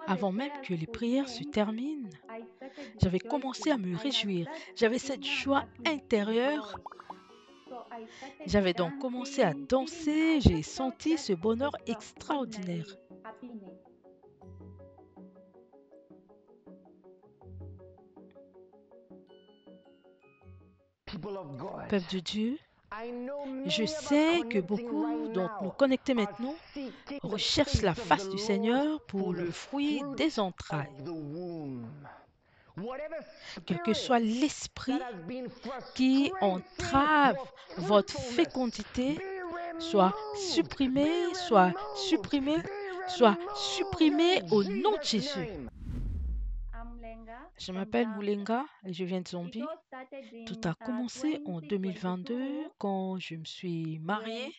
Avant même que les prières se terminent, j'avais commencé à me réjouir. J'avais cette joie intérieure. J'avais donc commencé à danser. J'ai senti ce bonheur extraordinaire. Peuple de Dieu, je sais que beaucoup d'entre nous connectés maintenant recherchent la face du Seigneur pour le fruit des entrailles. Quel que soit l'esprit qui entrave votre fécondité, soit supprimé au nom de Jésus. Je m'appelle Moulenga et je viens de Zambie. Tout a commencé en 2022 quand je me suis mariée.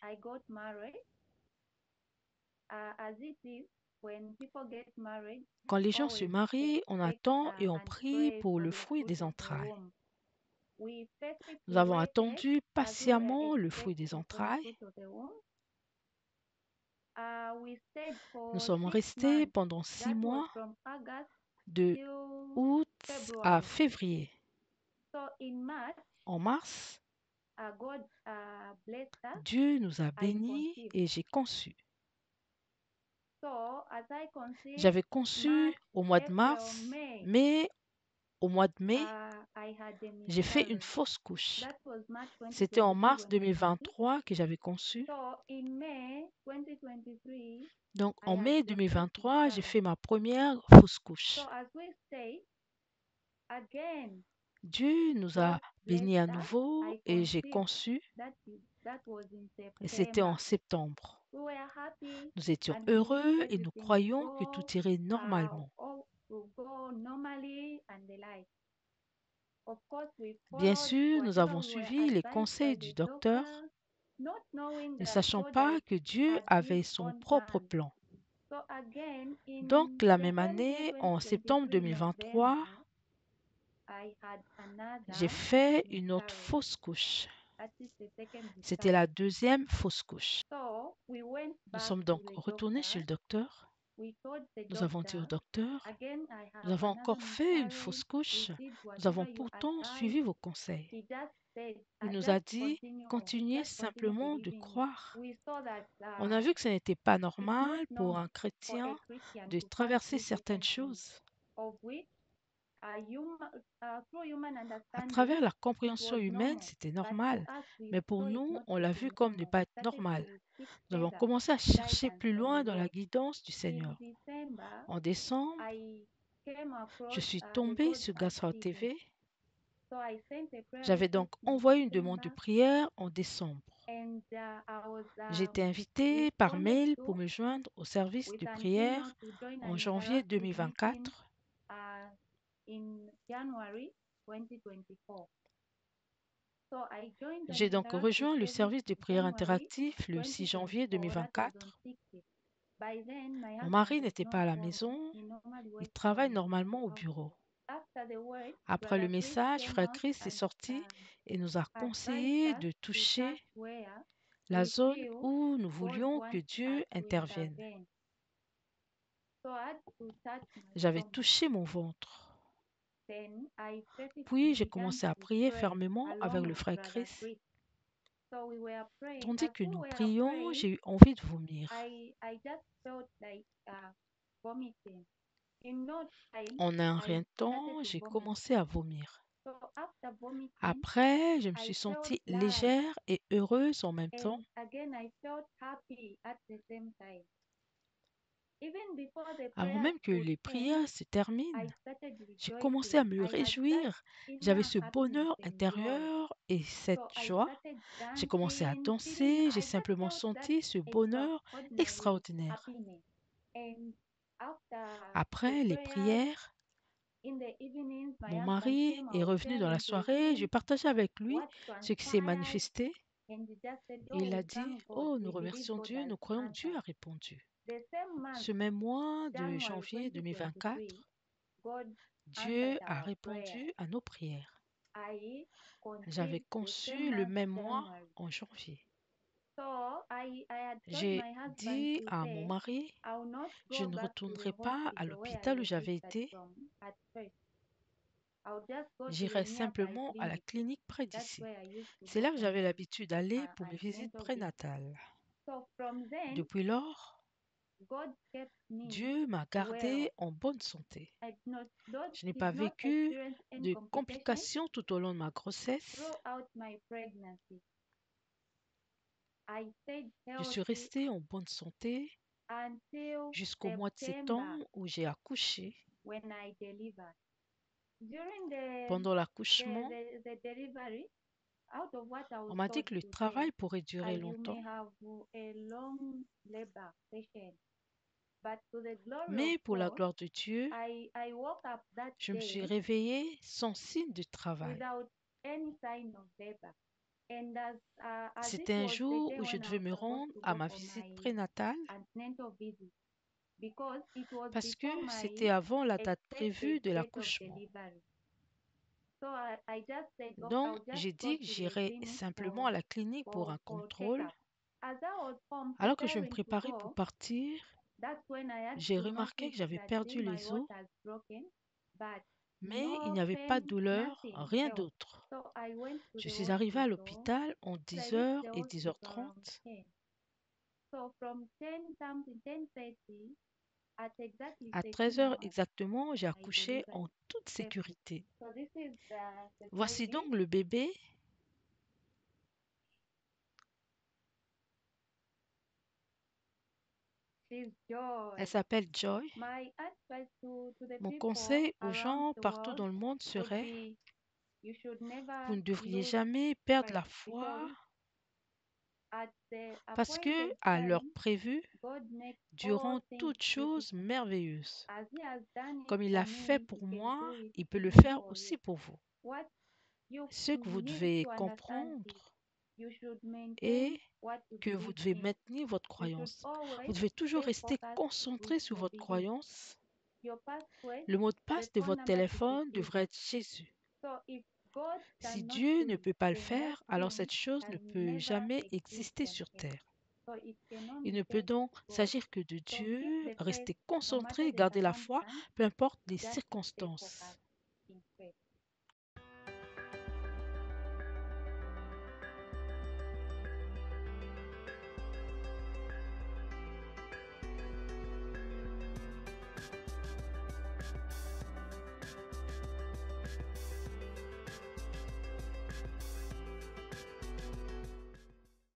Quand les gens se marient, on attend et on prie pour le fruit des entrailles. Nous avons attendu patiemment le fruit des entrailles. Nous sommes restés pendant 6 mois, de août à février. En mars, Dieu nous a bénis et j'ai conçu. J'avais conçu au mois de mars, mais au mois de mai, j'ai fait une fausse couche. C'était en mars 2023 que j'avais conçu. Donc en mai 2023, j'ai fait ma première fausse couche. Dieu nous a bénis à nouveau et j'ai conçu. Et c'était en septembre. Nous étions heureux et nous croyions que tout irait normalement. Bien sûr, nous avons suivi les conseils du docteur, ne sachant pas que Dieu avait son propre plan. Donc, la même année, en septembre 2023, j'ai fait une autre fausse couche. C'était la deuxième fausse couche. Nous sommes donc retournés chez le docteur. Nous avons dit au docteur, nous avons encore fait une fausse couche. Nous avons pourtant suivi vos conseils. Il nous a dit, continuez simplement de croire. On a vu que ce n'était pas normal pour un chrétien de traverser certaines choses. À travers la compréhension humaine, c'était normal. Mais pour nous, on l'a vu comme ne pas être normal. Nous avons commencé à chercher plus loin dans la guidance du Seigneur. En décembre, je suis tombée sur Gasra TV. J'avais donc envoyé une demande de prière en décembre. J'ai été invitée par mail pour me joindre au service de prière en janvier 2024. J'ai donc rejoint le service de prière interactif le 6 janvier 2024. Mon mari n'était pas à la maison, il travaille normalement au bureau. Après le message, Frère Christ est sorti et nous a conseillé de toucher la zone où nous voulions que Dieu intervienne. J'avais touché mon ventre. Puis j'ai commencé à prier fermement avec le Frère Christ. Tandis que nous prions, j'ai eu envie de vomir. En un rien de temps, j'ai commencé à vomir. Après, je me suis sentie légère et heureuse en même temps. Avant même que les prières se terminent, j'ai commencé à me réjouir. J'avais ce bonheur intérieur et cette joie. J'ai commencé à danser. J'ai simplement senti ce bonheur extraordinaire. Après les prières, mon mari est revenu dans la soirée. Je partageais avec lui ce qui s'est manifesté. Et il a dit, oh, nous remercions Dieu, nous croyons que Dieu a répondu. Ce même mois de janvier 2024, Dieu a répondu à nos prières. J'avais conçu le même mois en janvier. J'ai dit à mon mari, je ne retournerai pas à l'hôpital où j'avais été, j'irai simplement à la clinique près d'ici. C'est là que j'avais l'habitude d'aller pour mes visites prénatales. Depuis lors, Dieu m'a gardée en bonne santé. Je n'ai pas vécu de complications tout au long de ma grossesse. Je suis restée en bonne santé jusqu'au mois de septembre où j'ai accouché. Pendant l'accouchement, on m'a dit que le travail pourrait durer longtemps, mais pour la gloire de Dieu, je me suis réveillée sans signe de travail. C'était un jour où je devais me rendre à ma visite prénatale parce que c'était avant la date prévue de l'accouchement. Donc, j'ai dit que j'irais simplement à la clinique pour un contrôle. Alors que je me préparais pour partir, j'ai remarqué que j'avais perdu les os, mais il n'y avait pas de douleur, rien d'autre. Je suis arrivée à l'hôpital en 10h et 10h30. À 13h exactement, j'ai accouché en toute sécurité. Voici donc le bébé. Elle s'appelle Joy. Mon conseil aux gens partout dans le monde serait, vous ne devriez jamais perdre la foi parce que, à l'heure prévue, Dieu rend toutes choses merveilleuses. Comme il l'a fait pour moi, il peut le faire aussi pour vous. Ce que vous devez comprendre est que vous devez maintenir votre croyance. Vous devez toujours rester concentré sur votre croyance. Le mot de passe de votre téléphone devrait être Jésus. Si Dieu ne peut pas le faire, alors cette chose ne peut jamais exister sur terre. Il ne peut donc s'agir que de Dieu, rester concentré, garder la foi, peu importe les circonstances.